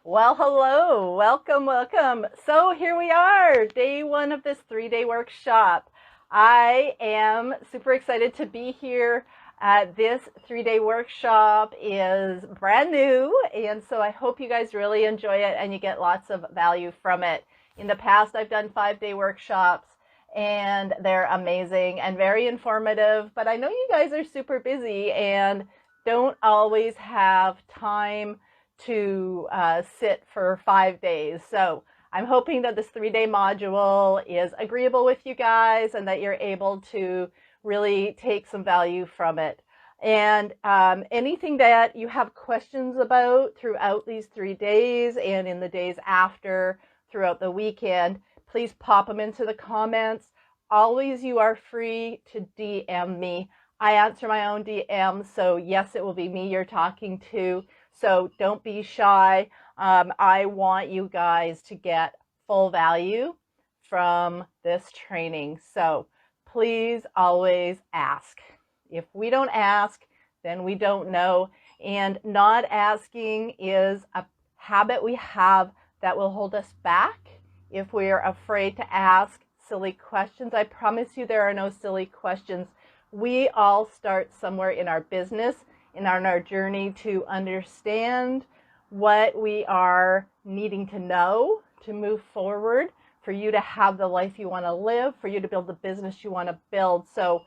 Well, hello, welcome, welcome. So here we are, day one of this 3-day workshop. I am super excited to be here. This 3-day workshop is brand new, and so I hope you guys really enjoy it and you get lots of value from it. In the past, I've done 5-day workshops, and they're amazing and very informative, but I know you guys are super busy and don't always have time to sit for 5 days. So I'm hoping that this 3-day module is agreeable with you guys and that you're able to really take some value from it. And anything that you have questions about throughout these 3 days and in the days after throughout the weekend, please pop them into the comments. Always, you are free to DM me. I answer my own DMs, so yes, it will be me you're talking to. So don't be shy. I want you guys to get full value from this training. So please always ask. If we don't ask, then we don't know. And not asking is a habit we have that will hold us back if we're afraid to ask silly questions. I promise you there are no silly questions. We all start somewhere in our business, in our journey to understand what we are needing to know to move forward, for you to have the life you want to live, for you to build the business you want to build. So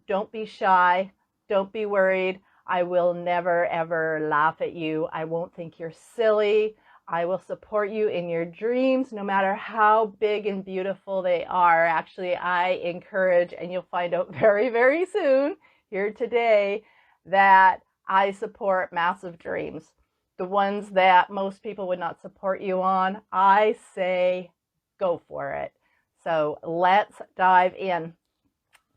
don't be shy. Don't be worried. I will never, ever laugh at you. I won't think you're silly. I will support you in your dreams, no matter how big and beautiful they are. Actually, I encourage, and you'll find out very, very soon here today, that I support massive dreams. The ones that most people would not support you on, I say go for it. So let's dive in.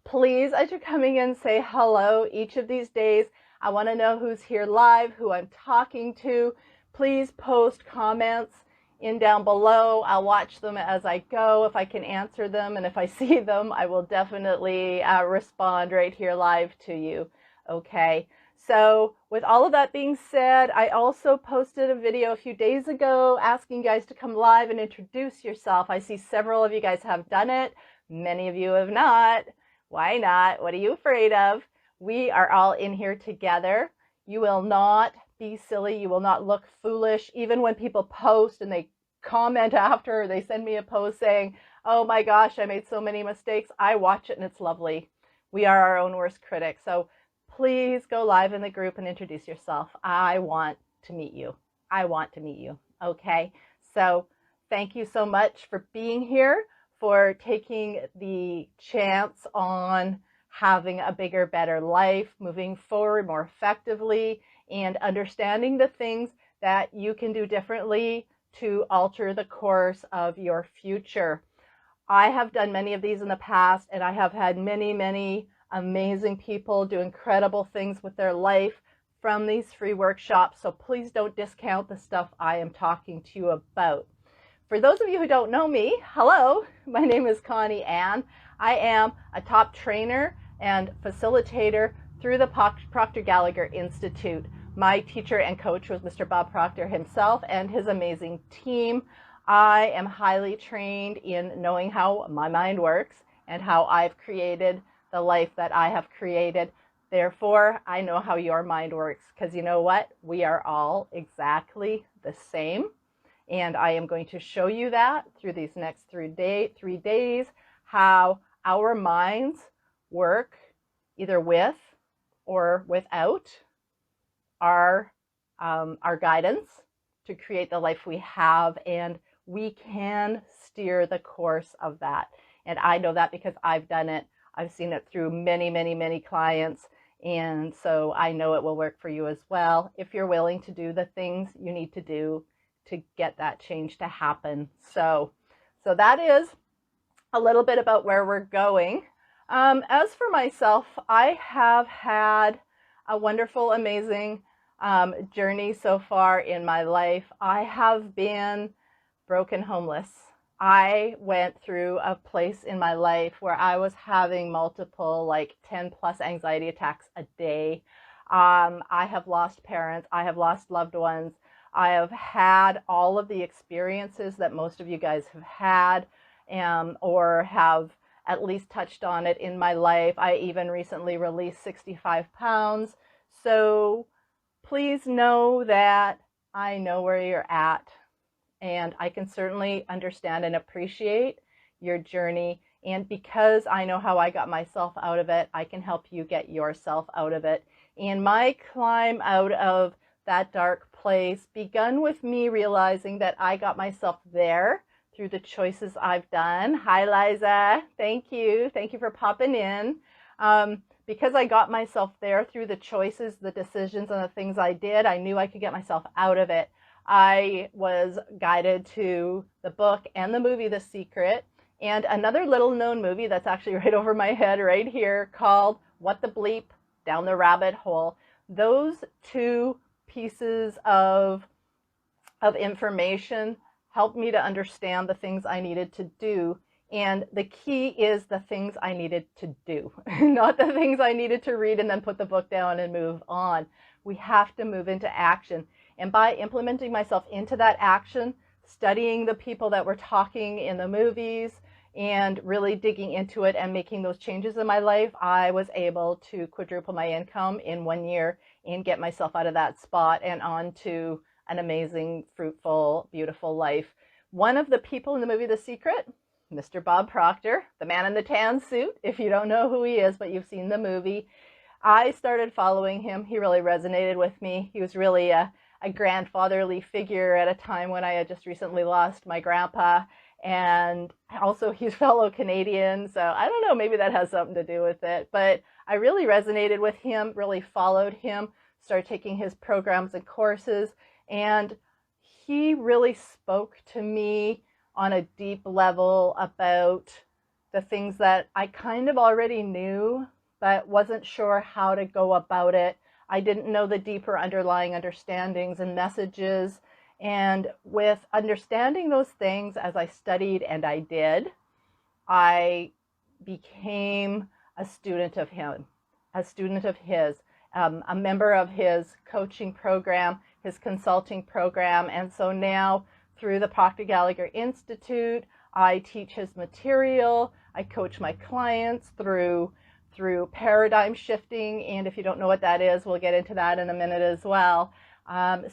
Please, as you're coming in, say hello each of these days. I want to know who's here live, who I'm talking to. Please post comments in down below. I'll watch them as I go if I can answer them, and if I see them, I will definitely respond right here live to you. Okay, so with all of that being said, I also posted a video a few days ago asking you guys to come live and introduce yourself. I see several of you guys have done it. Many of you have not. Why not? What are you afraid of? We are all in here together. You will not be silly. You will not look foolish. Even when people post and they comment after, or they send me a post saying, oh my gosh, I made so many mistakes, I watch it and it's lovely. We are our own worst critics. So please go live in the group and introduce yourself. I want to meet you. I want to meet you. Okay, so thank you so much for being here, for taking the chance on having a bigger, better life, moving forward more effectively, and understanding the things that you can do differently to alter the course of your future. I have done many of these in the past, and I have had many, many amazing people do incredible things with their life from these free workshops. So please don't discount the stuff I am talking to you about. For those of you who don't know me, hello, my name is Connie Ann. I am a top trainer and facilitator through the Proctor Gallagher Institute. My teacher and coach was Mr. Bob Proctor himself and his amazing team. I am highly trained in knowing how my mind works and how I've created the life that I have created. Therefore, I know how your mind works, because you know what? We are all exactly the same. And I am going to show you that through these next 3 days, how our minds work either with or without our guidance to create the life we have, and we can steer the course of that. And I know that because I've done it. I've seen it through many, many, many clients, and so I know it will work for you as well if you're willing to do the things you need to do to get that change to happen. So that is a little bit about where we're going. As for myself, I have had a wonderful, amazing journey so far in my life. I have been broken homeless. I went through a place in my life where I was having multiple, like 10 plus anxiety attacks a day. I have lost parents. I have lost loved ones. I have had all of the experiences that most of you guys have had, or have at least touched on it in my life. I even recently released 65 pounds. So please know that I know where you're at, and I can certainly understand and appreciate your journey. And because I know how I got myself out of it, I can help you get yourself out of it. And my climb out of that dark place begun with me realizing that I got myself there through the choices I've done. Hi, Liza. Thank you. Thank you for popping in. Because I got myself there through the choices, the decisions, and the things I did, I knew I could get myself out of it. I was guided to the book and the movie The Secret, and another little known movie that's actually right over my head right here called What the Bleep? Down the Rabbit Hole. Those two pieces of information helped me to understand the things I needed to do. And the key is the things I needed to do, not the things I needed to read and then put the book down and move on. We have to move into action. And by implementing myself into that action, studying the people that were talking in the movies, and really digging into it and making those changes in my life, I was able to quadruple my income in 1 year and get myself out of that spot and onto an amazing, fruitful, beautiful life. One of the people in the movie The Secret, Mr. Bob Proctor, the man in the tan suit, if you don't know who he is, but you've seen the movie, I started following him. He really resonated with me. He was really a grandfatherly figure at a time when I had just recently lost my grandpa. And also he's fellow Canadian, so I don't know, maybe that has something to do with it. But I really resonated with him, really followed him, started taking his programs and courses, and he really spoke to me on a deep level about the things that I kind of already knew, but wasn't sure how to go about it. I didn't know the deeper underlying understandings and messages. And with understanding those things as I studied and I did, I became a student of him, a student of his, a member of his coaching program, his consulting program. And so now through the Proctor Gallagher Institute, I teach his material. I coach my clients through paradigm shifting. And if you don't know what that is, we'll get into that in a minute as well.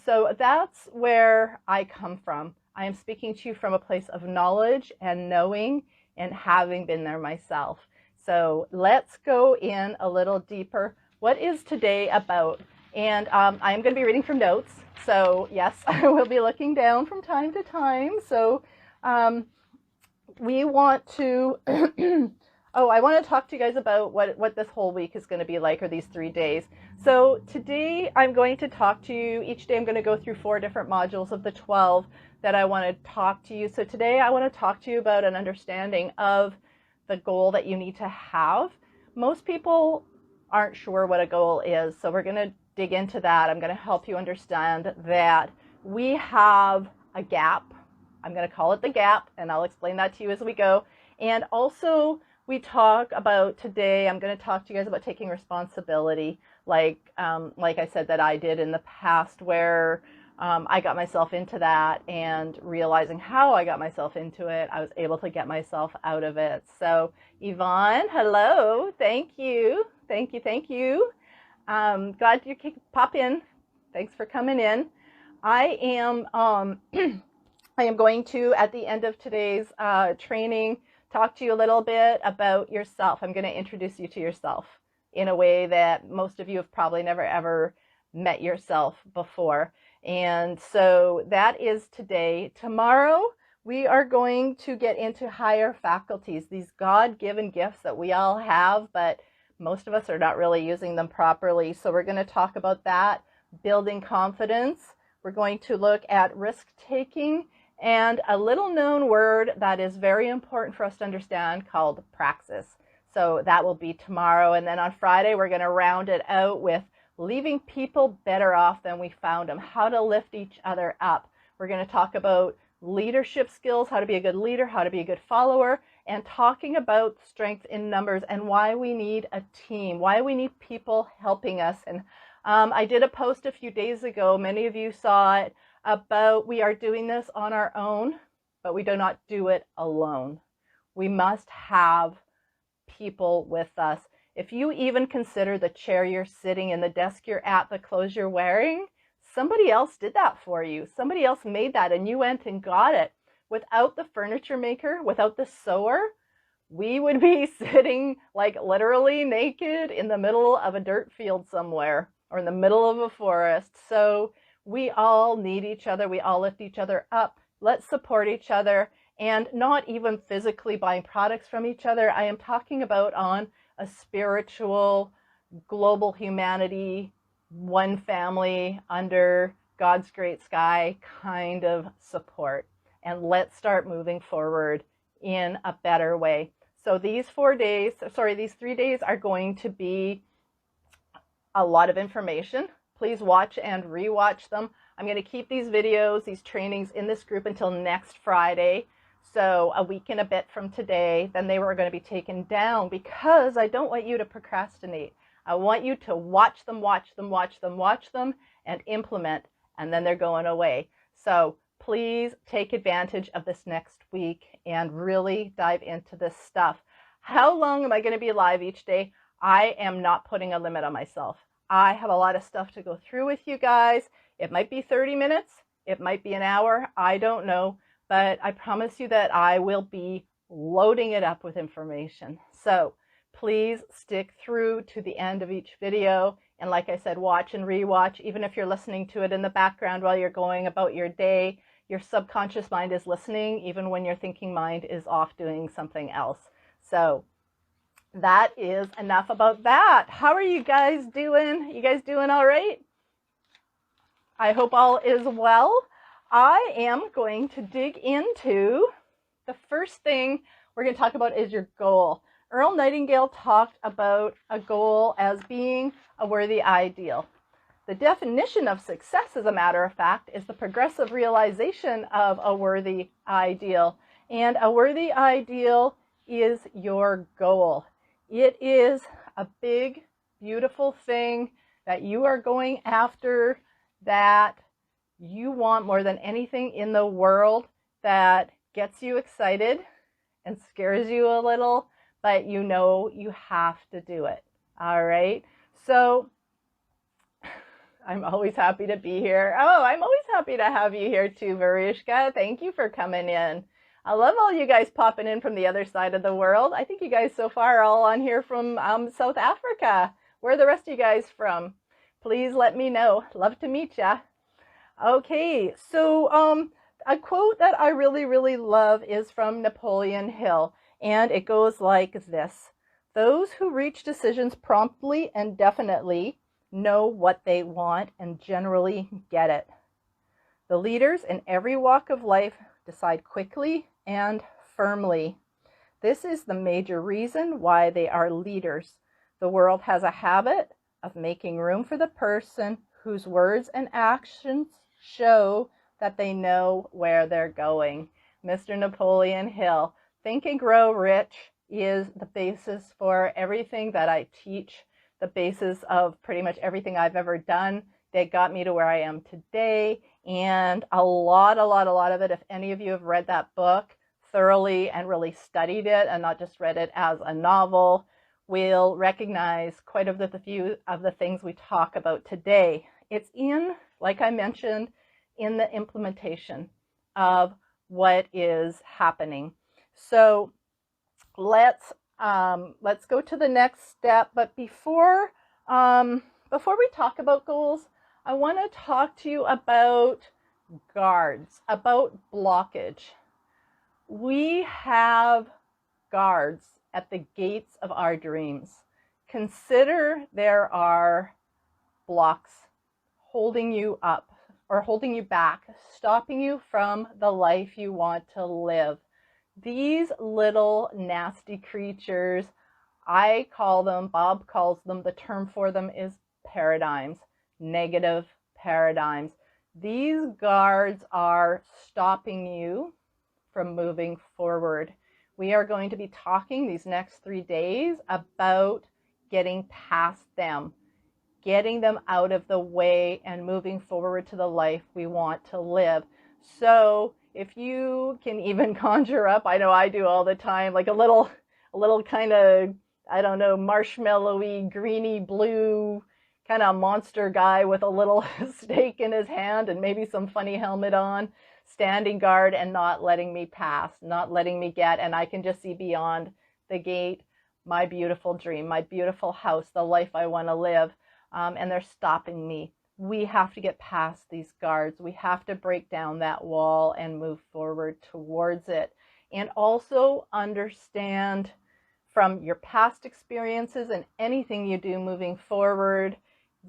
So that's where I come from. I am speaking to you from a place of knowledge and knowing and having been there myself. So let's go in a little deeper. What is today about? And I am going to be reading from notes. So yes, I will be looking down from time to time. So we want to... Oh, I want to talk to you guys about what this whole week is going to be like, or these 3 days. So today I'm going to talk to you. Each day I'm going to go through 4 different modules of the 12 that I want to talk to you. So today I want to talk to you about an understanding of the goal that you need to have. Most people aren't sure what a goal is, so we're going to dig into that. I'm going to help you understand that we have a gap. I'm going to call it the gap, and I'll explain that to you as we go. And also, we talk about today, I'm going to talk to you guys about taking responsibility, like I said that I did in the past, where I got myself into that, and realizing how I got myself into it, I was able to get myself out of it. So Yvonne, hello, thank you. Glad you could pop in. Thanks for coming in. I am going to, at the end of today's training, talk to you a little bit about yourself. I'm going to introduce you to yourself in a way that most of you have probably never ever met yourself before. And so that is today. Tomorrow, we are going to get into higher faculties, these God-given gifts that we all have, but most of us are not really using them properly. So we're going to talk about that, building confidence. We're going to look at risk-taking, and a little known word that is very important for us to understand called praxis. So that will be tomorrow. And then on Friday, we're going to round it out with leaving people better off than we found them, how to lift each other up. We're going to talk about leadership skills, how to be a good leader, how to be a good follower, and talking about strength in numbers and why we need a team, why we need people helping us. And I did a post a few days ago. Many of you saw it, about we are doing this on our own, but we do not do it alone. We must have people with us. If you even consider the chair you're sitting in, the desk you're at, the clothes you're wearing, somebody else did that for you. Somebody else made that and you went and got it. Without the furniture maker, without the sewer, we would be sitting like literally naked in the middle of a dirt field somewhere or in the middle of a forest. So we all need each other. We all lift each other up. Let's support each other, and not even physically buying products from each other. I am talking about on a spiritual, global humanity, one family under God's great sky kind of support. And let's start moving forward in a better way. So these 3 days are going to be a lot of information. Please watch and rewatch them. I'm going to keep these videos, these trainings in this group until next Friday. So a week and a bit from today, then they were going to be taken down because I don't want you to procrastinate. I want you to watch them, and implement, and then they're going away. So please take advantage of this next week and really dive into this stuff. How long am I going to be live each day? I am not putting a limit on myself. I have a lot of stuff to go through with you guys. It might be 30 minutes. It might be an hour. I don't know. But I promise you that I will be loading it up with information. So please stick through to the end of each video. And like I said, watch and rewatch. Even if you're listening to it in the background while you're going about your day, your subconscious mind is listening, even when your thinking mind is off doing something else. So that is enough about that. How are you guys doing? You guys doing all right? I hope all is well. I am going to dig into the first thing we're going to talk about is your goal. Earl Nightingale talked about a goal as being a worthy ideal. The definition of success, as a matter of fact, is the progressive realization of a worthy ideal. And a worthy ideal is your goal. It is a big, beautiful thing that you are going after, that you want more than anything in the world, that gets you excited and scares you a little, but you know you have to do it. All right. So I'm always happy to be here. Oh, I'm always happy to have you here too, Varishka. Thank you for coming in. I love all you guys popping in from the other side of the world. I think you guys so far are all on here from South Africa. Where are the rest of you guys from? Please let me know. Love to meet ya. Okay, so a quote that I really, really love is from Napoleon Hill, and it goes like this: "Those who reach decisions promptly and definitely know what they want and generally get it. The leaders in every walk of life decide quickly and firmly. This is the major reason why they are leaders. The world has a habit of making room for the person whose words and actions show that they know where they're going." Mr. Napoleon Hill. Think and Grow Rich is the basis for everything that I teach, the basis of pretty much everything I've ever done that got me to where I am today. And a lot of it, if any of you have read that book thoroughly and really studied it and not just read it as a novel, will recognize quite a few of the things we talk about today. It's in, like I mentioned, in the implementation of what is happening. So let's go to the next step. But before we talk about goals, I want to talk to you about guards, about blockage. We have guards at the gates of our dreams. Consider there are blocks holding you up or holding you back, stopping you from the life you want to live. These little nasty creatures, I call them, Bob calls them, the term for them is paradigms, negative paradigms. These guards are stopping you from moving forward. We are going to be talking these next 3 days about getting past them. getting them out of the way and moving forward to the life we want to live. So if you can even conjure up, I know I do all the time, like a little kind of, I don't know, marshmallowy, greeny blue kind of monster guy with a little stake in his hand and maybe some funny helmet on, standing guard and not letting me pass, not letting me get, and I can just see beyond the gate my beautiful dream, my beautiful house, the life I want to live, and they're stopping me. We have to get past these guards. We have to break down that wall and move forward towards it. And also understand from your past experiences and anything you do moving forward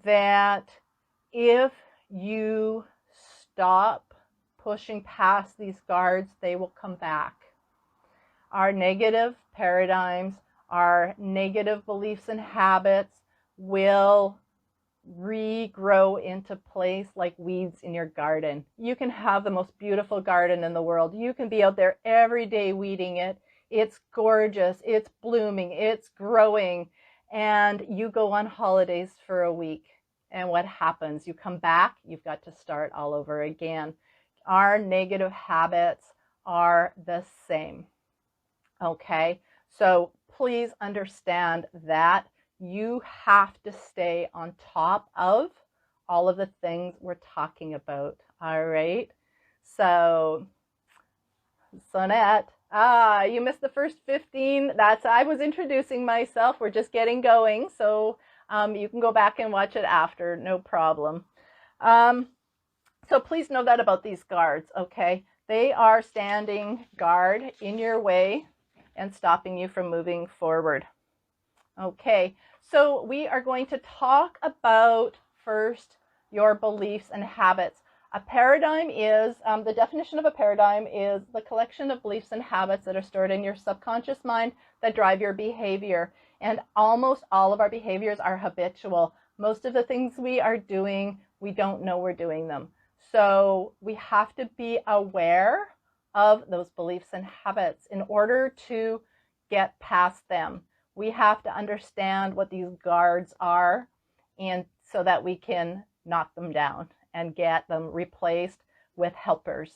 that if you stop pushing past these guards, they will come back. Our negative paradigms, our negative beliefs and habits will regrow into place like weeds in your garden. You can have the most beautiful garden in the world. You can be out there every day weeding it. It's gorgeous, it's blooming, it's growing, and you go on holidays for a week. And what happens? You come back, you've got to start all over again. Our negative habits are the same. Okay, so please understand that you have to stay on top of all of the things we're talking about. All right, so Sonette, you missed the first 15. I was introducing myself. We're just getting going, so you can go back and watch it after, no problem. So please know that about these guards, okay? They are standing guard in your way and stopping you from moving forward. Okay, so we are going to talk about first your beliefs and habits. A paradigm is, the definition of a paradigm is the collection of beliefs and habits that are stored in your subconscious mind that drive your behavior. And almost all of our behaviors are habitual. Most of the things we are doing, we don't know we're doing them. So we have to be aware of those beliefs and habits in order to get past them. We have to understand what these guards are, and so that we can knock them down and get them replaced with helpers,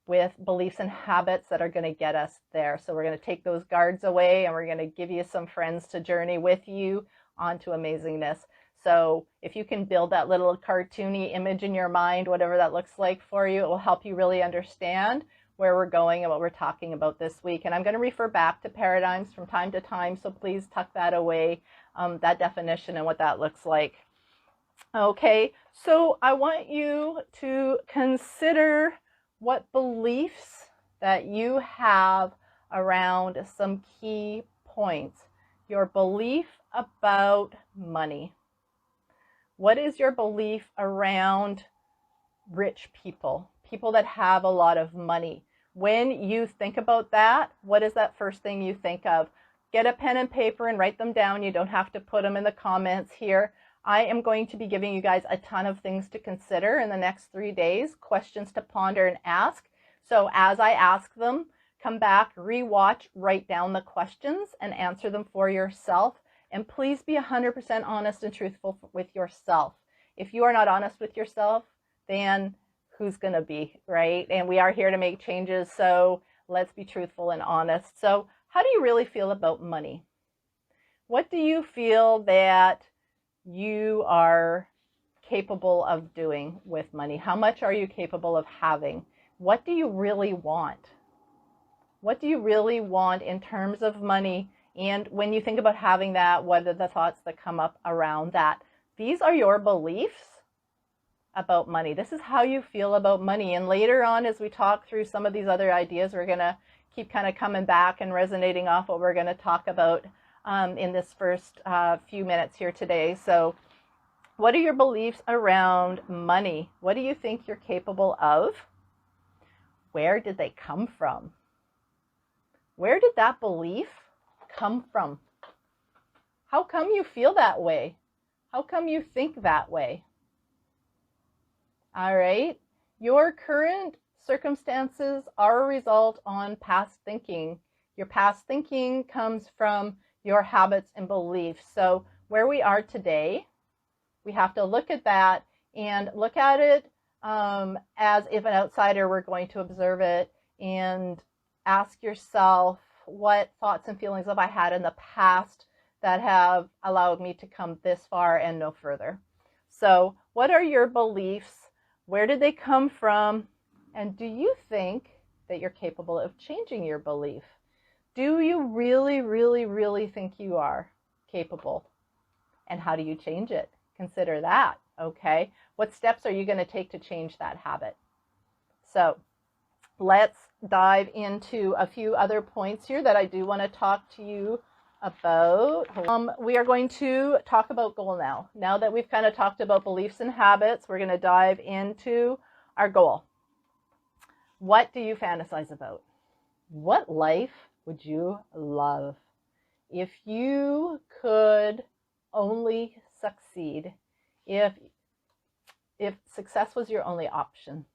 with beliefs and habits that are going to get us there. So we're going to take those guards away, and we're going to give you some friends to journey with you onto amazingness. So if you can build that little cartoony image in your mind, whatever that looks like for you, it will help you really understand where we're going and what we're talking about this week. And I'm going to refer back to paradigms from time to time, so please tuck that away, that definition and what that looks like. Okay, so I want you to consider what beliefs that you have around some key points. Your belief about money. What is your belief around rich people, people that have a lot of money? When you think about that, what is that first thing you think of? Get a pen and paper and write them down. You don't have to put them in the comments here. I am going to be giving you guys a ton of things to consider in the next 3 days, questions to ponder and ask. So as I ask them, come back, rewatch, write down the questions and answer them for yourself. And please be 100% honest and truthful with yourself. If you are not honest with yourself, then who's going to be, right? And we are here to make changes, so let's be truthful and honest. So how do you really feel about money? What do you feel that you are capable of doing with money? How much are you capable of having? What do you really want? What do you really want in terms of money? And when you think about having that, what are the thoughts that come up around that? These are your beliefs about money. This is how you feel about money. And later on, as we talk through some of these other ideas, we're going to keep kind of coming back and resonating off what we're going to talk about in this first few minutes here today. So what are your beliefs around money? What do you think you're capable of? Where did they come from? Where did that belief come from? How come you feel that way? How come you think that way? All right. Your current circumstances are a result on past thinking. Your past thinking comes from your habits and beliefs. So where we are today We have to look at that and look at it as if an outsider were going to observe it, and ask yourself, what thoughts and feelings have I had in the past that have allowed me to come this far and no further? So what are your beliefs? Where did they come from? And do you think that you're capable of changing your belief? Do you really, really, really think you are capable? And how do you change it? Consider that, okay? What steps are you going to take to change that habit? So let's dive into a few other points here that I do want to talk to you about. We are going to talk about goal now. Now that we've kind of talked about beliefs and habits, we're going to dive into our goal. What do you fantasize about? What life would you love if you could only succeed, if success was your only option,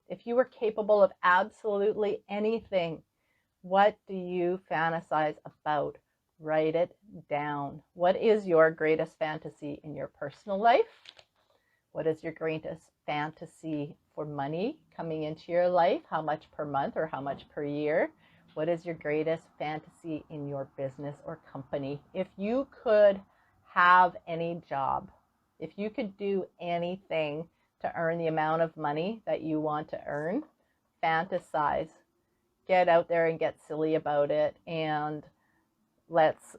if you were capable of absolutely anything? What do you fantasize about? Write it down. What is your greatest fantasy in your personal life? What is your greatest fantasy for money coming into your life? How much per month or how much per year? What is your greatest fantasy in your business or company? If you could have any job, if you could do anything to earn the amount of money that you want to earn, fantasize. Get out there and get silly about it, and let's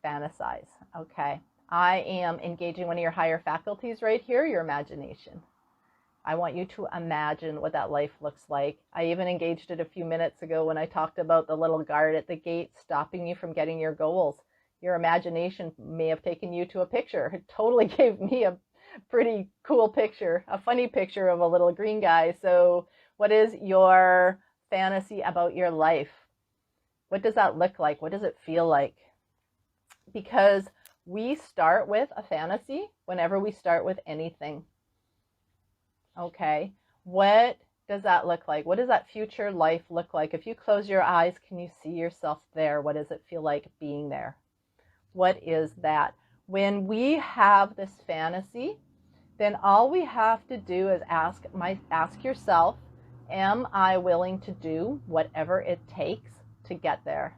fantasize, okay? I am engaging one of your higher faculties right here, your imagination. I want you to imagine what that life looks like. I even engaged it a few minutes ago when I talked about the little guard at the gate stopping you from getting your goals. Your imagination may have taken you to a picture. It totally gave me a pretty cool picture, a funny picture of a little green guy. So what is your fantasy about your life? What does that look like? What does it feel like? Because we start with a fantasy whenever we start with anything. Okay, what does that look like? What does that future life look like? If you close your eyes, can you see yourself there? What does it feel like being there? What is that? When we have this fantasy, then all we have to do is ask yourself, am I willing to do whatever it takes to get there?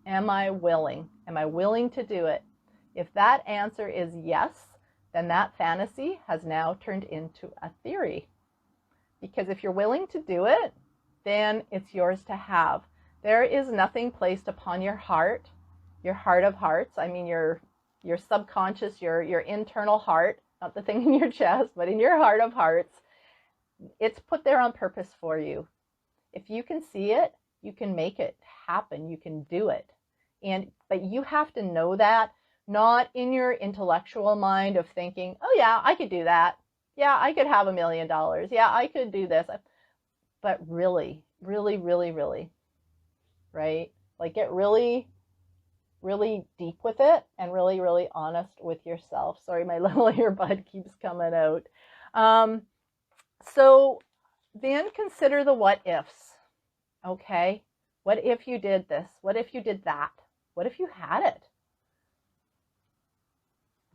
Am I willing? Am I willing to do it? If that answer is yes, then that fantasy has now turned into a theory. Because if you're willing to do it, then it's yours to have. There is nothing placed upon your heart of hearts. I mean, your subconscious, your internal heart, not the thing in your chest, but in your heart of hearts. It's put there on purpose for you. If you can see it, you can make it happen. You can do it. But you have to know that, not in your intellectual mind of thinking, oh yeah, I could do that. Yeah, I could have $1 million. Yeah, I could do this. But really, really, really, really, right? Like get really, really deep with it and really, really honest with yourself. Sorry, my little earbud keeps coming out. So then consider the what ifs, okay? What if you did this? What if you did that? What if you had it?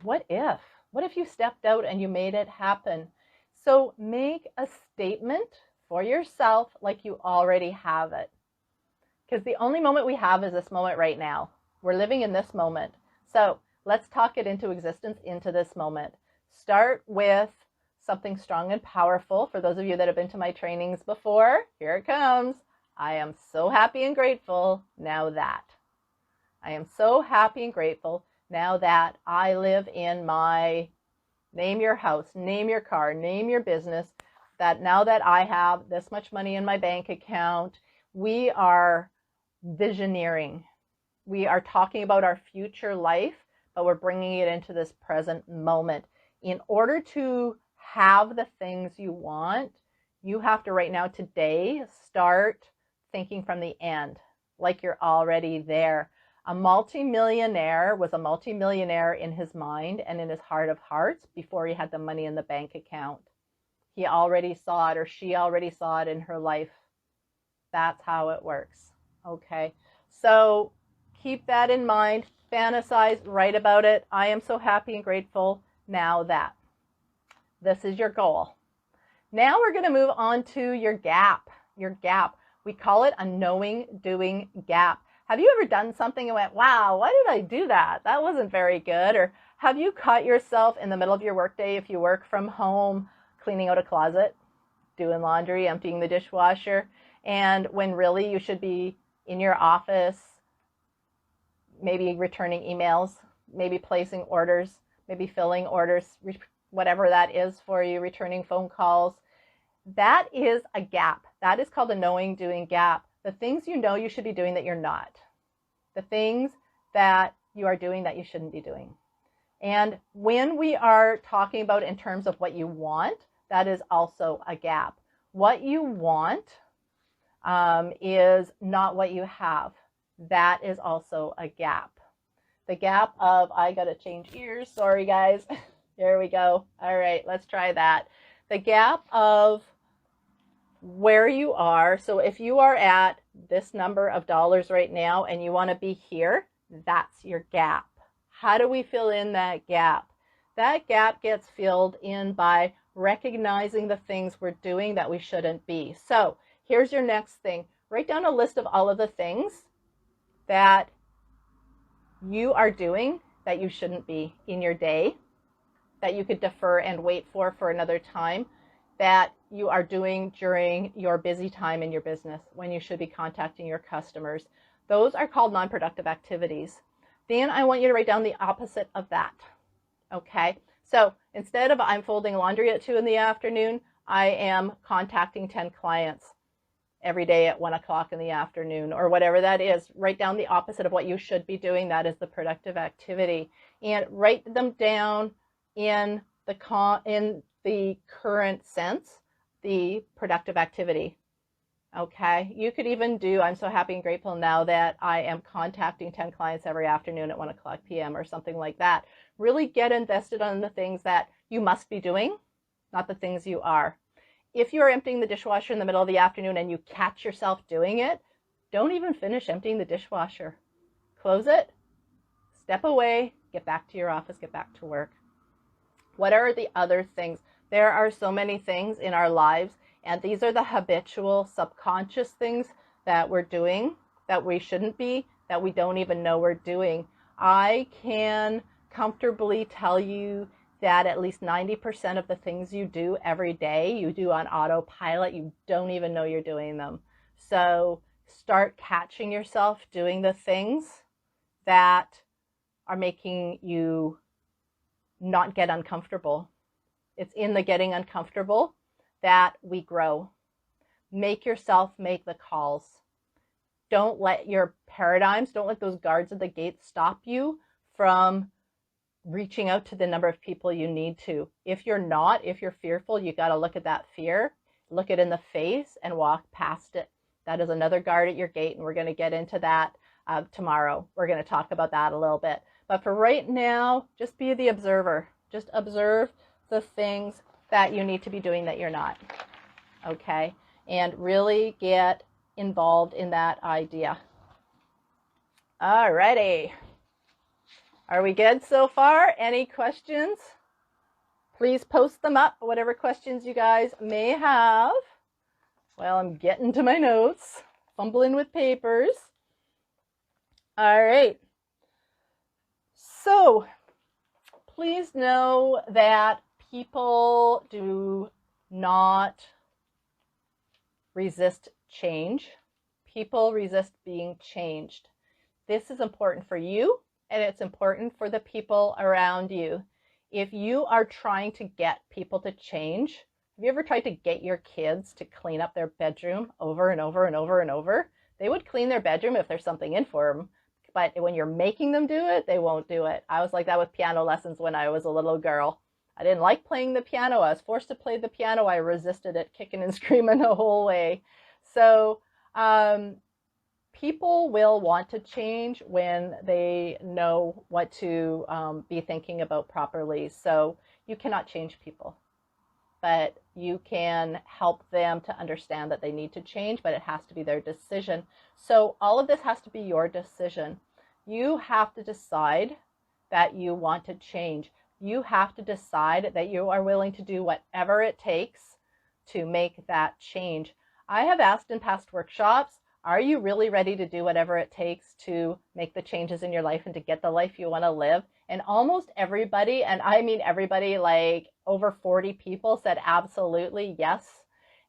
What if? What if you stepped out and you made it happen? So make a statement for yourself like you already have it. Because the only moment we have is this moment right now. We're living in this moment. So let's talk it into existence, into this moment. Start with something strong and powerful. For those of you that have been to my trainings before, here it comes. I am so happy and grateful now that. I am so happy and grateful now that I live in my, name your house, name your car, name your business, that now that I have this much money in my bank account, we are visioneering. We are talking about our future life, but we're bringing it into this present moment. In order to have the things you want, you have to right now, today, start thinking from the end, like you're already there. A multimillionaire was a multimillionaire in his mind and in his heart of hearts before he had the money in the bank account. He already saw it, or she already saw it in her life. That's how it works. Okay, so keep that in mind. Fantasize, write about it. I am so happy and grateful now that. This is your goal. Now we're going to move on to your gap. Your gap. We call it a knowing doing gap. Have you ever done something and went, wow, why did I do that? That wasn't very good. Or have you caught yourself in the middle of your workday, if you work from home, cleaning out a closet, doing laundry, emptying the dishwasher, and when really you should be in your office, maybe returning emails, maybe placing orders, maybe filling orders, whatever that is for you, returning phone calls. That is a gap. That is called a knowing doing gap. The things you know you should be doing that you're not. The things that you are doing that you shouldn't be doing. And when we are talking about in terms of what you want, that is also a gap. What you want is not what you have. That is also a gap. The gap of, I got to change ears. Sorry, guys. There we go. All right, let's try that. The gap of where you are. So if you are at this number of dollars right now and you want to be here, that's your gap. How do we fill in that gap? That gap gets filled in by recognizing the things we're doing that we shouldn't be. So here's your next thing. Write down a list of all of the things that you are doing that you shouldn't be in your day, that you could defer and wait for another time, that you are doing during your busy time in your business when you should be contacting your customers. Those are called non-productive activities. Then I want you to write down the opposite of that. Okay, so instead of I'm folding laundry at 2 in the afternoon, I am contacting 10 clients every day at 1 o'clock in the afternoon, or whatever that is. Write down the opposite of what you should be doing. That is the productive activity, and write them down in the current sense, the productive activity. Okay, you could even do, I'm so happy and grateful now that I am contacting 10 clients every afternoon at 1 o'clock p.m. or something like that. Really get invested on the things that you must be doing, not the things you are. If you're emptying the dishwasher in the middle of the afternoon and you catch yourself doing it, don't even finish emptying the dishwasher. Close it, step away, get back to your office, get back to work. What are the other things? There are so many things in our lives, and these are the habitual, subconscious things that we're doing that we shouldn't be, that we don't even know we're doing. I can comfortably tell you that at least 90% of the things you do every day, you do on autopilot. You don't even know you're doing them. So start catching yourself doing the things that are making you not get uncomfortable. It's in the getting uncomfortable that we grow. Make yourself make the calls. Don't let your paradigms, don't let those guards at the gate stop you from reaching out to the number of people you need to. If you're fearful, you got to look at that fear, look it in the face and walk past it. That is another guard at your gate, and we're going to get into that tomorrow. We're going to talk about that a little bit. But for right now, just be the observer. Just observe the things that you need to be doing that you're not. Okay? And really get involved in that idea. Alrighty. Are we good so far? Any questions? Please post them up, whatever questions you guys may have. Well, I'm getting to my notes, fumbling with papers. All right. So please know that people do not resist change. People resist being changed. This is important for you, and it's important for the people around you. If you are trying to get people to change, have you ever tried to get your kids to clean up their bedroom over and over and over and over? They would clean their bedroom if there's something in for them, but when you're making them do it, they won't do it. I was like that with piano lessons when I was a little girl. I didn't like playing the piano. I was forced to play the piano. I resisted it, kicking and screaming the whole way. So people will want to change when they know what to be thinking about properly. So you cannot change people, but you can help them to understand that they need to change, but it has to be their decision. So all of this has to be your decision. You have to decide that you want to change. You have to decide that you are willing to do whatever it takes to make that change. I have asked in past workshops, are you really ready to do whatever it takes to make the changes in your life and to get the life you want to live? And almost everybody, and I mean everybody, like over 40 people said absolutely yes.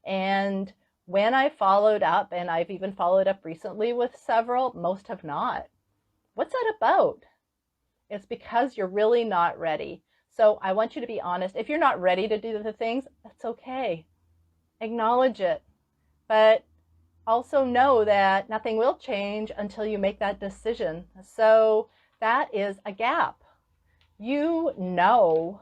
And when I followed up, and I've even followed up recently with several, most have not. What's that about? It's because you're really not ready. So I want you to be honest. If you're not ready to do the things, that's okay. Acknowledge it. But also know that nothing will change until you make that decision. So that is a gap. You know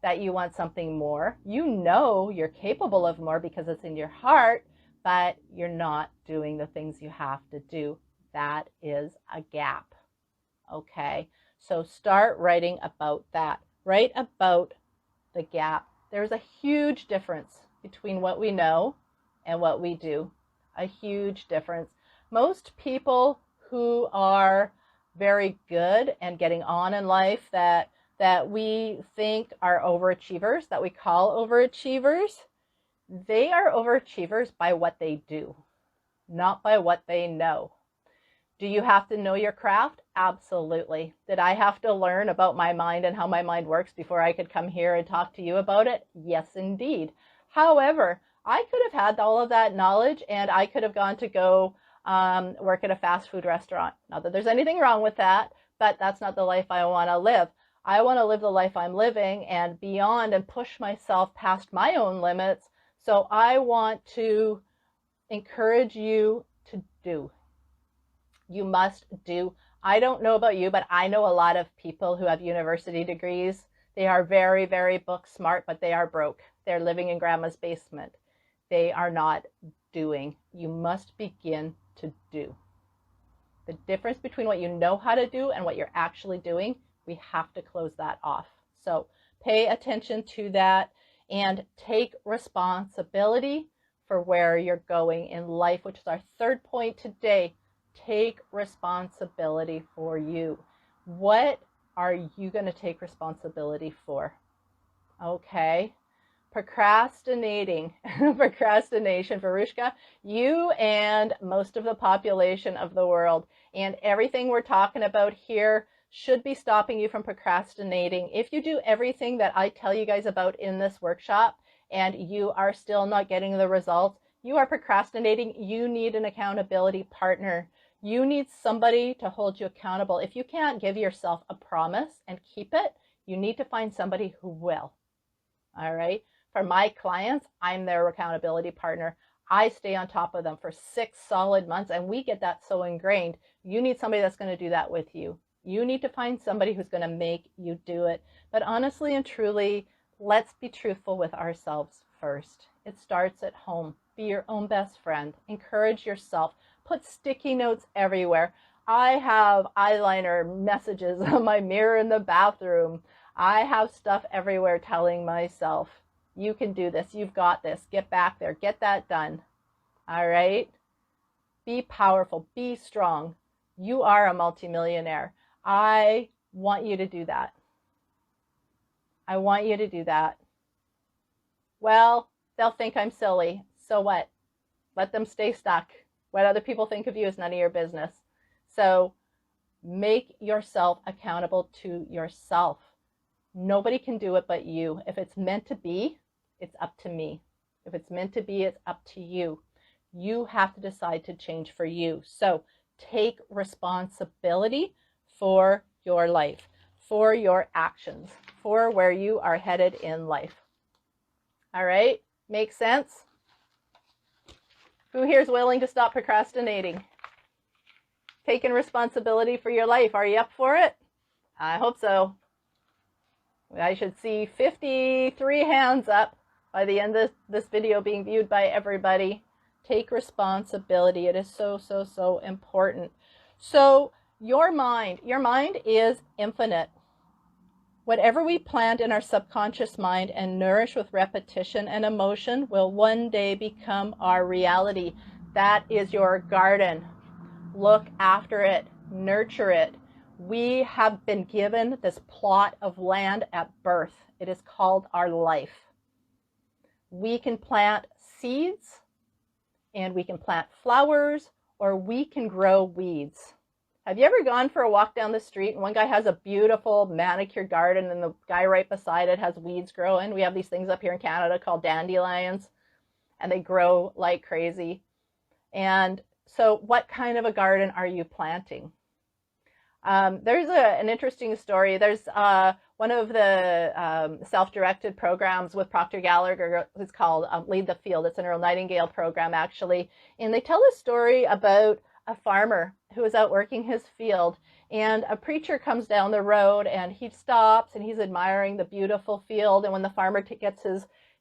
that you want something more. You know you're capable of more because it's in your heart, but you're not doing the things you have to do. That is a gap. Okay, so start writing about that. Write about the gap. There's a huge difference between what we know and what we do. A huge difference. Most people who are very good and getting on in life that we think are overachievers, that we call overachievers, they are overachievers by what they do, not by what they know. Do you have to know your craft? Absolutely. Did I have to learn about my mind and how my mind works before I could come here and talk to you about it? Yes, indeed. However, I could have had all of that knowledge and I could have gone to go work at a fast food restaurant. Not that there's anything wrong with that, but that's not the life I want to live. I want to live the life I'm living and beyond and push myself past my own limits. So I want to encourage you to do. You must do. I don't know about you, but I know a lot of people who have university degrees. They are very, very book smart, but they are broke. They're living in grandma's basement. They are not doing. You must begin to do. The difference between what you know how to do and what you're actually doing, we have to close that off. So pay attention to that and take responsibility for where you're going in life, which is our third point today. Take responsibility for you. What are you going to take responsibility for? Okay. Procrastinating. Procrastination, Verushka, you and most of the population of the world and everything we're talking about here should be stopping you from procrastinating. If you do everything that I tell you guys about in this workshop and you are still not getting the results, you are procrastinating. You need an accountability partner. You need somebody to hold you accountable. If you can't give yourself a promise and keep it, you need to find somebody who will. All right. For my clients, I'm their accountability partner. I stay on top of them for 6 solid months and we get that so ingrained. You need somebody that's going to do that with you. You need to find somebody who's going to make you do it. But honestly and truly, let's be truthful with ourselves first. It starts at home. Be your own best friend. Encourage yourself. Put sticky notes everywhere. I have eyeliner messages on my mirror in the bathroom. I have stuff everywhere telling myself, you can do this. You've got this. Get back there. Get that done. All right? Be powerful. Be strong. You are a multimillionaire. I want you to do that. I want you to do that. Well, they'll think I'm silly. So what? Let them stay stuck. What other people think of you is none of your business. So make yourself accountable to yourself. Nobody can do it but you. If it's meant to be, it's up to me. If it's meant to be, it's up to you. You have to decide to change for you. So take responsibility for your life, for your actions, for where you are headed in life. All right? Make sense? Who here is willing to stop procrastinating? Taking responsibility for your life. Are you up for it? I hope so. I should see 53 hands up by the end of this video being viewed by everybody. Take responsibility. It is so, so, so important. So your mind is infinite. Whatever we plant in our subconscious mind and nourish with repetition and emotion will one day become our reality. That is your garden. Look after it, nurture it. We have been given this plot of land at birth. It is called our life. We can plant seeds, and we can plant flowers, or we can grow weeds. Have you ever gone for a walk down the street and one guy has a beautiful manicured garden and the guy right beside it has weeds growing? We have these things up here in Canada called dandelions, and they grow like crazy. And so what kind of a garden are you planting? There's an interesting story. There's one of the self-directed programs with Proctor Gallagher. It's called Lead the Field. It's an Earl Nightingale program, actually. And they tell a story about a farmer who was out working his field. And a preacher comes down the road and he stops and he's admiring the beautiful field. And when the farmer gets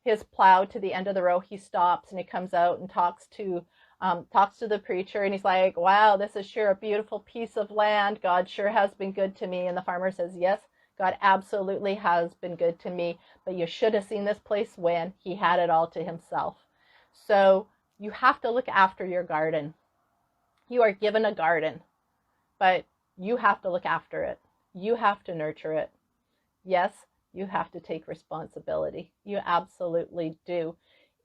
his plow to the end of the row, he stops and he comes out and talks to the preacher, and he's like, wow, this is sure a beautiful piece of land. God sure has been good to me. And the farmer says, yes, God absolutely has been good to me, but you should have seen this place when he had it all to himself. So you have to look after your garden. You are given a garden, but you have to look after it. You have to nurture it. Yes, you have to take responsibility. You absolutely do.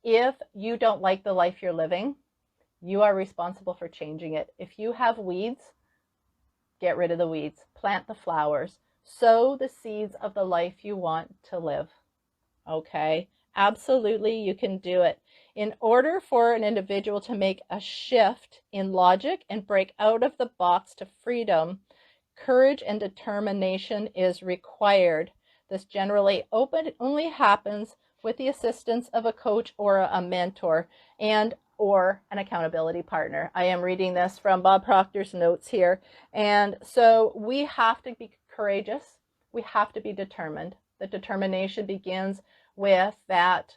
If you don't like the life you're living, you are responsible for changing it. If you have weeds, get rid of the weeds. Plant the flowers. Sow the seeds of the life you want to live. Okay? Absolutely, you can do it. In order for an individual to make a shift in logic and break out of the box to freedom, courage and determination is required. This generally only happens with the assistance of a coach or a mentor or an accountability partner. I am reading this from Bob Proctor's notes here. And so we have to be courageous. We have to be determined. The determination begins with that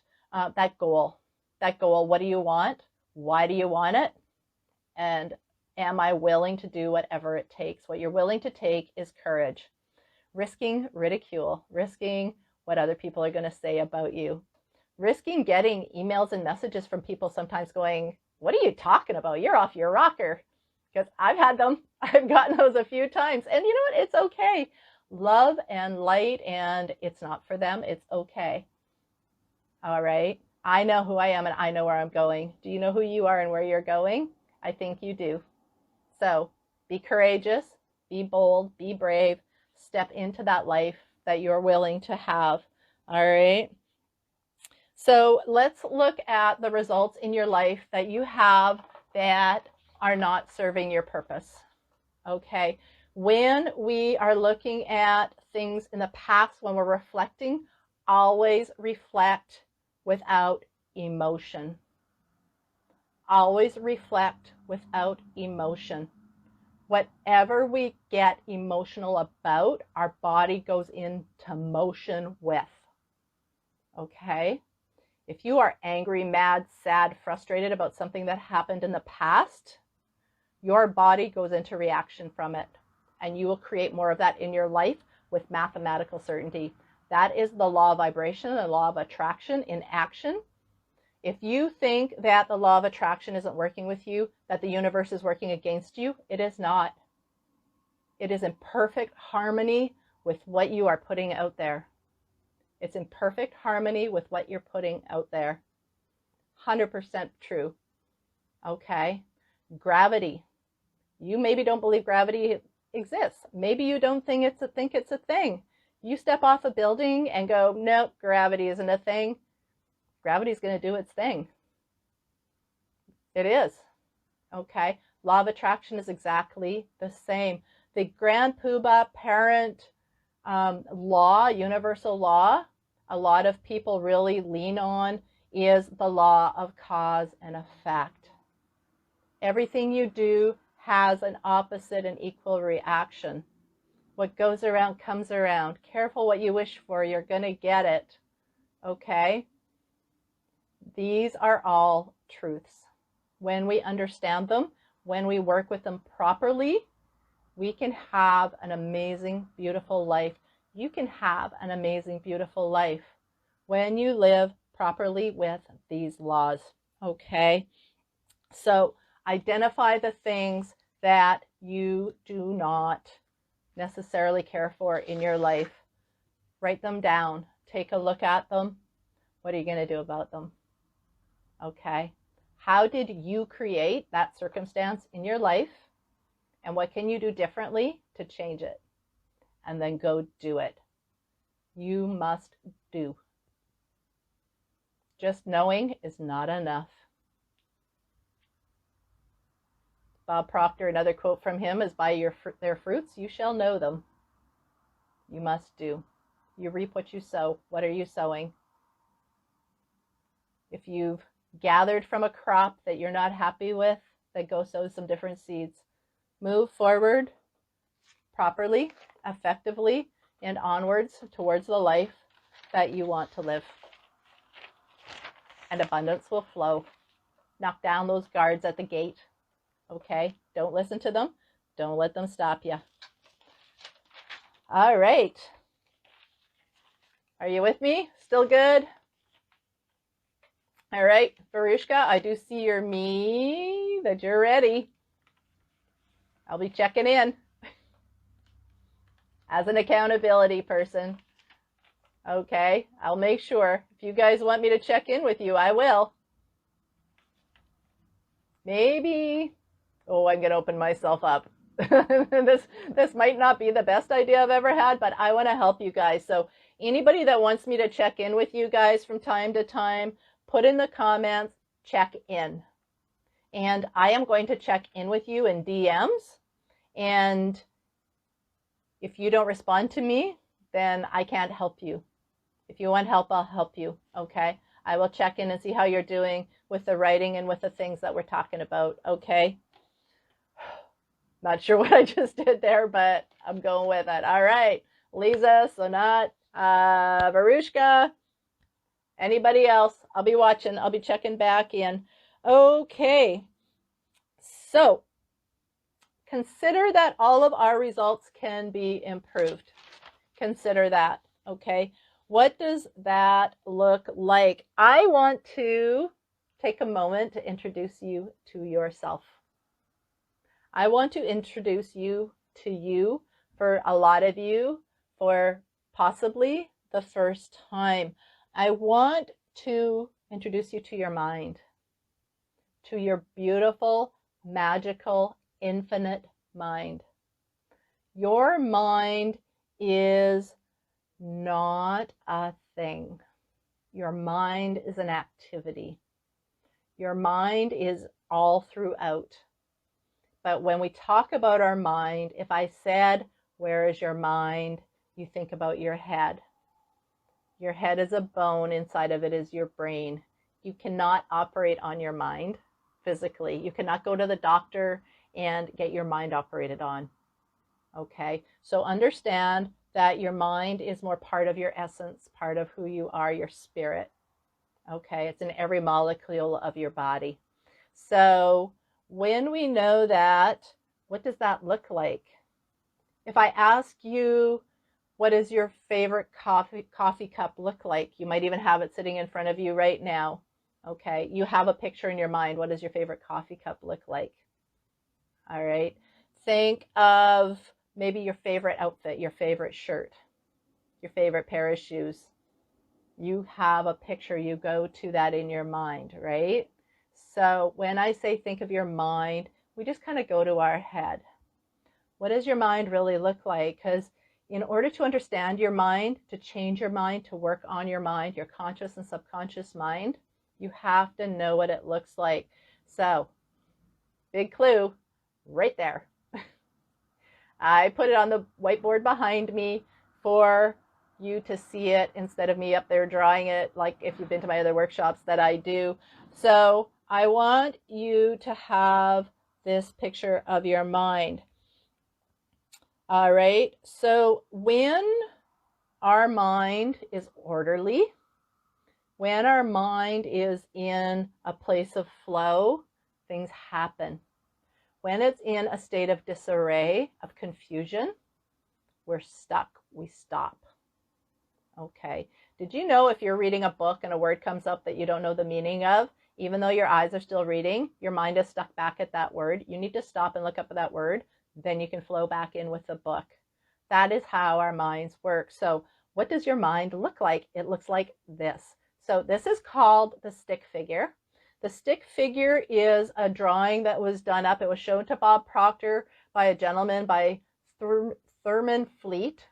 goal. That goal, what do you want? Why do you want it? And am I willing to do whatever it takes? What you're willing to take is courage. Risking ridicule, risking what other people are going to say about you. Risking getting emails and messages from people sometimes going, what are you talking about? You're off your rocker. Because I've had them. I've gotten those a few times. And you know what? It's okay. Love and light, and it's not for them. It's okay. All right. I know who I am and I know where I'm going. Do you know who you are and where you're going? I think you do. So be courageous, be bold, be brave, step into that life that you're willing to have. All right. So let's look at the results in your life that you have that are not serving your purpose. Okay. When we are looking at things in the past, when we're reflecting, always reflect without emotion. Always reflect without emotion. Whatever we get emotional about, our body goes into motion with. Okay? If you are angry, mad, sad, frustrated about something that happened in the past, your body goes into reaction from it. And you will create more of that in your life with mathematical certainty. That is the law of vibration, the law of attraction in action. If you think that the law of attraction isn't working with you, that the universe is working against you, it is not. It is in perfect harmony with what you are putting out there. It's in perfect harmony with what you're putting out there. 100% true. Okay. Gravity. You maybe don't believe gravity exists. Maybe you don't think it's a thing. You step off a building and go, nope, gravity isn't a thing. Gravity is going to do its thing. It is. Okay. Law of attraction is exactly the same. The Grand Poobah parent law, universal law, a lot of people really lean on is the law of cause and effect. Everything you do has an opposite and equal reaction. What goes around comes around. Careful what you wish for, you're going to get it. Okay? These are all truths. When we understand them, when we work with them properly, we can have an amazing, beautiful life. You can have an amazing, beautiful life when you live properly with these laws. Okay? So identify the things that you do not necessarily care for in your life, write them down. Take a look at them. What are you going to do about them? Okay. How did you create that circumstance in your life? And what can you do differently to change it? And then go do it. You must do. Just knowing is not enough. Bob Proctor, another quote from him is, by their fruits you shall know them. You must do. You reap what you sow. What are you sowing? If you've gathered from a crop that you're not happy with, then go sow some different seeds. Move forward properly, effectively, and onwards towards the life that you want to live. And abundance will flow. Knock down those guards at the gate. Okay? Don't listen to them. Don't let them stop you. All right. Are you with me? Still good? All right, Varushka, I do see your me that you're ready. I'll be checking in as an accountability person. Okay, I'll make sure. If you guys want me to check in with you, I will. Maybe, oh, I'm going to open myself up. This might not be the best idea I've ever had, but I want to help you guys. So anybody that wants me to check in with you guys from time to time, put in the comments, check in. And I am going to check in with you in DMs. And if you don't respond to me, then I can't help you. If you want help, I'll help you. Okay? I will check in and see how you're doing with the writing and with the things that we're talking about. Okay? Not sure what I just did there, but I'm going with it. All right. Lisa, Sonat, Varushka, anybody else? I'll be watching. I'll be checking back in. Okay. So consider that all of our results can be improved. Consider that. Okay. What does that look like? I want to take a moment to introduce you to yourself. I want to introduce you to you, for a lot of you, for possibly the first time. I want to introduce you to your mind, to your beautiful, magical, infinite mind. Your mind is not a thing. Your mind is an activity. Your mind is all throughout. But when we talk about our mind, if I said, where is your mind? You think about your head. Your head is a bone. Inside of it is your brain. You cannot operate on your mind physically. You cannot go to the doctor and get your mind operated on. Okay? So understand that your mind is more part of your essence, part of who you are, your spirit. Okay? It's in every molecule of your body. So when we know that, what does that look like? If I ask you, what does your favorite coffee cup look like? You might even have it sitting in front of you right now. Okay, you have a picture in your mind. What does your favorite coffee cup look like? All right, think of maybe your favorite outfit, your favorite shirt, your favorite pair of shoes. You have a picture, you go to that in your mind, right? So when I say think of your mind, we just kind of go to our head. What does your mind really look like? Because in order to understand your mind, to change your mind, to work on your mind, your conscious and subconscious mind, you have to know what it looks like. So, big clue right there. I put it on the whiteboard behind me for you to see it instead of me up there drawing it, like if you've been to my other workshops that I do. So I want you to have this picture of your mind. All right, so when our mind is orderly, when our mind is in a place of flow, things happen. When it's in a state of disarray, of confusion, we're stuck, we stop. Okay, did you know if you're reading a book and a word comes up that you don't know the meaning of, even though your eyes are still reading, your mind is stuck back at that word? You need to stop and look up that word. Then you can flow back in with the book. That is how our minds work. So what does your mind look like? It looks like this. So this is called the stick figure. The stick figure is a drawing that was done up. It was shown to Bob Proctor by a gentleman by Thurman Fleet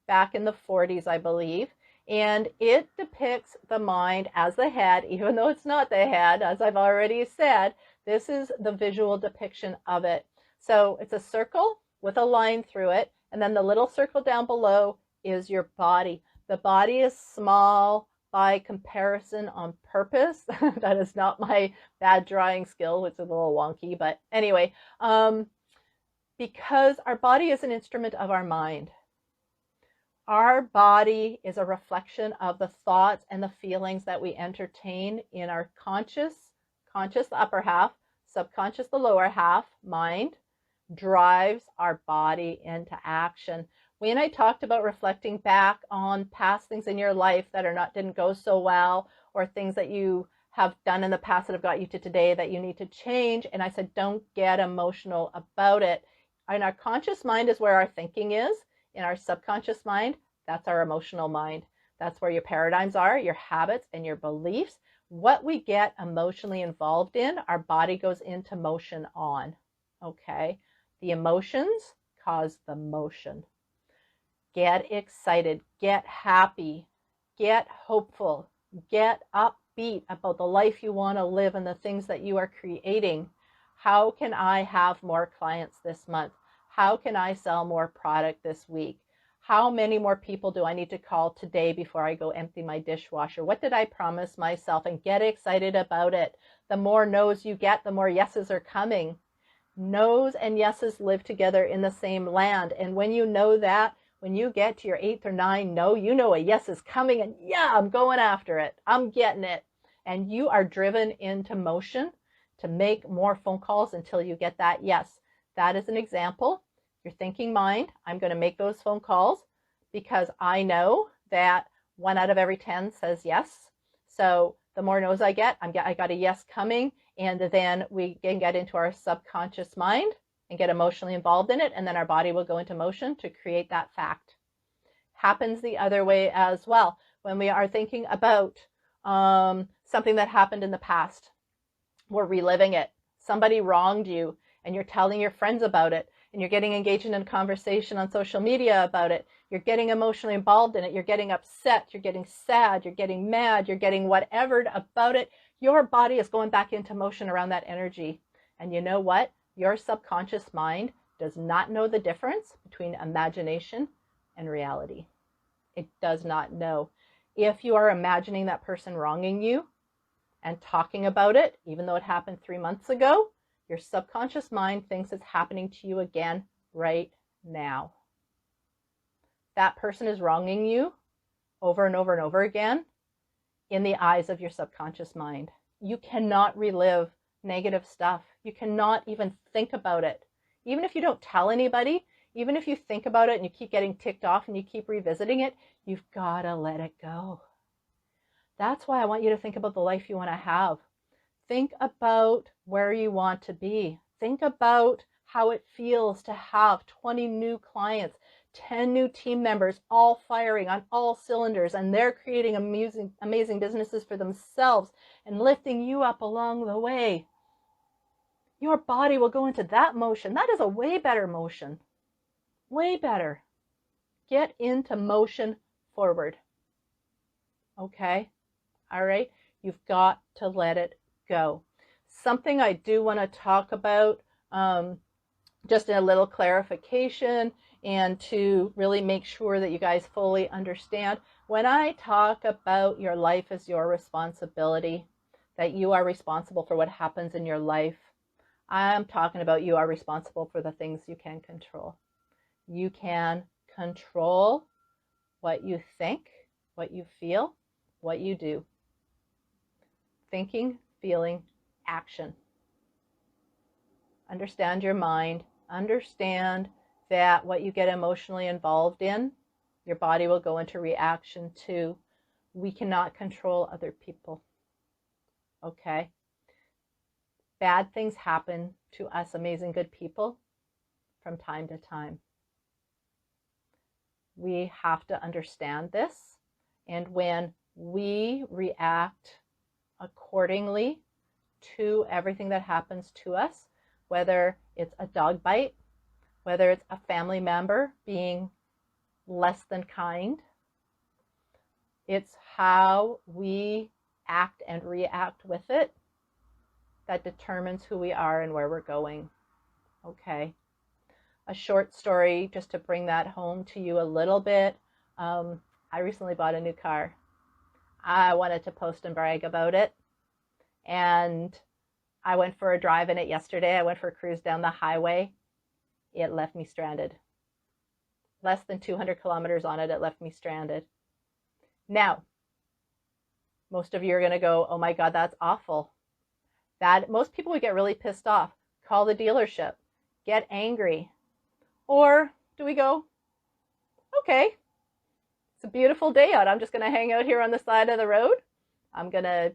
back in the 40s, I believe. And it depicts the mind as the head, even though it's not the head, as I've already said. This is the visual depiction of it. So it's a circle with a line through it, and then the little circle down below is your body. The body is small by comparison on purpose. That is not my bad drawing skill, which is a little wonky, but anyway, because our body is an instrument of our mind. Our body is a reflection of the thoughts and the feelings that we entertain in our conscious, the upper half, subconscious, the lower half, mind, drives our body into action. When I talked about reflecting back on past things in your life that didn't go so well, or things that you have done in the past that have got you to today that you need to change, and I said, don't get emotional about it. In our conscious mind is where our thinking is. In our subconscious mind, that's our emotional mind. That's where your paradigms are, your habits and your beliefs. What we get emotionally involved in, our body goes into motion on. Okay? The emotions cause the motion. Get excited, get happy, get hopeful, get upbeat about the life you want to live and the things that you are creating. How can I have more clients this month? How can I sell more product this week? How many more people do I need to call today before I go empty my dishwasher? What did I promise myself? And get excited about it. The more no's you get, the more yeses are coming. No's and yeses live together in the same land. And when you know that, when you get to your 8th or 9th no, you know a yes is coming, and yeah, I'm going after it. I'm getting it. And you are driven into motion to make more phone calls until you get that yes. That is an example. Your thinking mind, I'm going to make those phone calls because I know that 1 out of every 10 says yes. So the more no's I get, I got a yes coming, and then we can get into our subconscious mind and get emotionally involved in it, and then our body will go into motion to create that fact. Happens the other way as well. When we are thinking about something that happened in the past, we're reliving it. Somebody wronged you, and you're telling your friends about it, and you're getting engaged in a conversation on social media about it. You're getting emotionally involved in it. You're getting upset. You're getting sad. You're getting mad. You're getting whatever about it. Your body is going back into motion around that energy. And you know what? Your subconscious mind does not know the difference between imagination and reality. It does not know. If you are imagining that person wronging you and talking about it, even though it happened 3 months ago, your subconscious mind thinks it's happening to you again right now. That person is wronging you over and over and over again in the eyes of your subconscious mind. You cannot relive negative stuff. You cannot even think about it. Even if you don't tell anybody, even if you think about it and you keep getting ticked off and you keep revisiting it, you've got to let it go. That's why I want you to think about the life you want to have. Think about where you want to be. Think about how it feels to have 20 new clients, 10 new team members, all firing on all cylinders, and they're creating amazing businesses for themselves and lifting you up along the way. Your body will go into that motion. That is a way better motion. Way better. Get into motion forward. Okay? All right? You've got to let it go. Something I do want to talk about, just in a little clarification and to really make sure that you guys fully understand. When I talk about your life as your responsibility, that you are responsible for what happens in your life, I'm talking about you are responsible for the things you can control. You can control what you think, what you feel, what you do. Thinking, feeling, action. Understand your mind. Understand that what you get emotionally involved in, your body will go into reaction to. We cannot control other people. Okay? Bad things happen to us amazing good people from time to time. We have to understand this. And when we react accordingly to everything that happens to us, whether it's a dog bite, whether it's a family member being less than kind, it's how we act and react with it that determines who we are and where we're going. Okay. A short story just to bring that home to you a little bit. I recently bought a new car. I wanted to post and brag about it. And I went for a drive in it yesterday. I went for a cruise down the highway. It left me stranded. Less than 200 kilometers on it, it left me stranded. Now, most of you are going to go, oh my God, that's awful. Most people would get really pissed off. Call the dealership. Get angry. Or do we go, okay, it's a beautiful day out. I'm just going to hang out here on the side of the road. I'm going to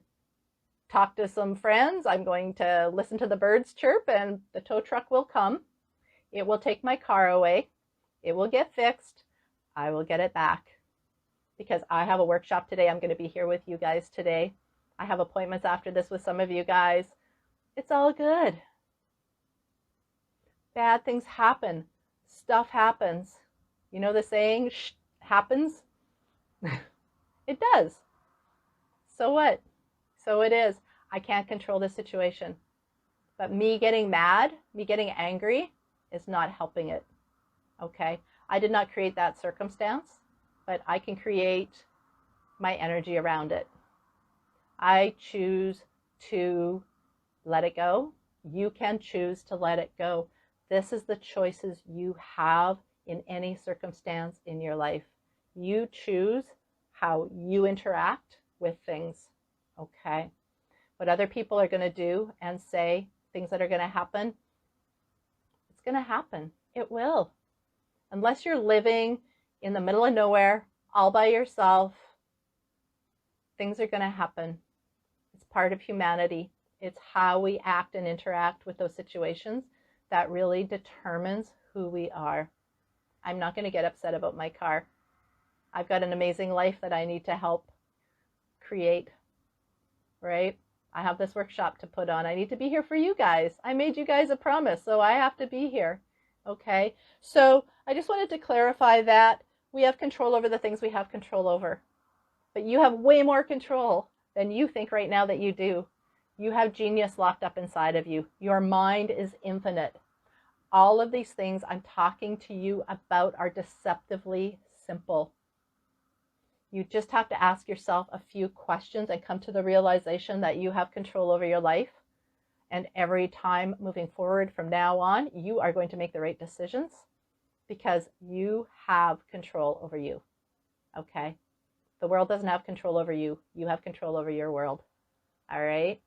talk to some friends. I'm going to listen to the birds chirp, and the tow truck will come. It will take my car away. It will get fixed. I will get it back. Because I have a workshop today. I'm going to be here with you guys today. I have appointments after this with some of you guys. It's all good. Bad things happen. Stuff happens. You know the saying, happens? It does. So what? So it is. I can't control the situation. But me getting mad, me getting angry is not helping it. Okay? I did not create that circumstance, but I can create my energy around it. I choose to let it go. You can choose to let it go. This is the choices you have in any circumstance in your life. You choose how you interact with things, okay? What other people are going to do and say, things that are going to happen, it's going to happen. It will. Unless you're living in the middle of nowhere, all by yourself, things are going to happen. It's part of humanity. It's how we act and interact with those situations that really determines who we are. I'm not going to get upset about my car. I've got an amazing life that I need to help create, right? I have this workshop to put on. I need to be here for you guys. I made you guys a promise, so I have to be here, okay? So I just wanted to clarify that we have control over the things we have control over. But you have way more control than you think right now that you do. You have genius locked up inside of you. Your mind is infinite. All of these things I'm talking to you about are deceptively simple. You just have to ask yourself a few questions and come to the realization that you have control over your life. And every time moving forward from now on, you are going to make the right decisions because you have control over you. Okay? The world doesn't have control over you. You have control over your world. All right?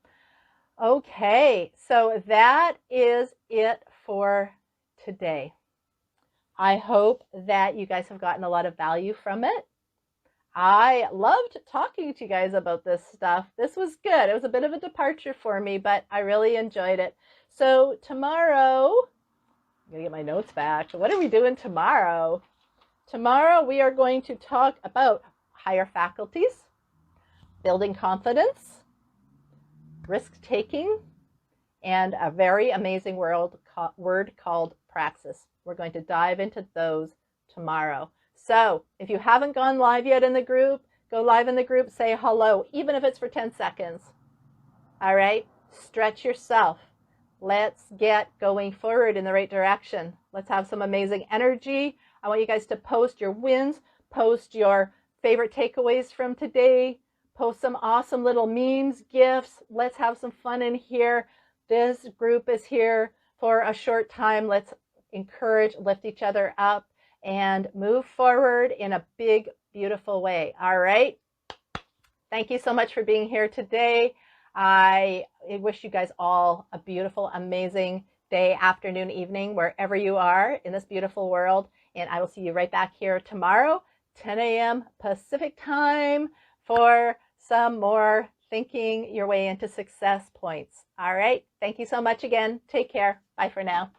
Okay, so that is it for today. I hope that you guys have gotten a lot of value from it. I loved talking to you guys about this stuff. This was good. It was a bit of a departure for me, but I really enjoyed it. So tomorrow, I'm going to get my notes back. So what are we doing tomorrow? Tomorrow we are going to talk about higher faculties, building confidence, risk-taking, and a very amazing word called praxis. We're going to dive into those tomorrow. So if you haven't gone live yet in the group, go live in the group, say hello, even if it's for 10 seconds. All right? Stretch yourself. Let's get going forward in the right direction. Let's have some amazing energy. I want you guys to post your wins, post your favorite takeaways from today, post some awesome little memes, gifts. Let's have some fun in here. This group is here for a short time. Let's encourage, lift each other up, and move forward in a big, beautiful way. All right? Thank you so much for being here today. I wish you guys all a beautiful, amazing day, afternoon, evening, wherever you are in this beautiful world. And I will see you right back here tomorrow, 10 a.m. Pacific time, for some more thinking your way into success points. All right. Thank you so much again. Take care. Bye for now.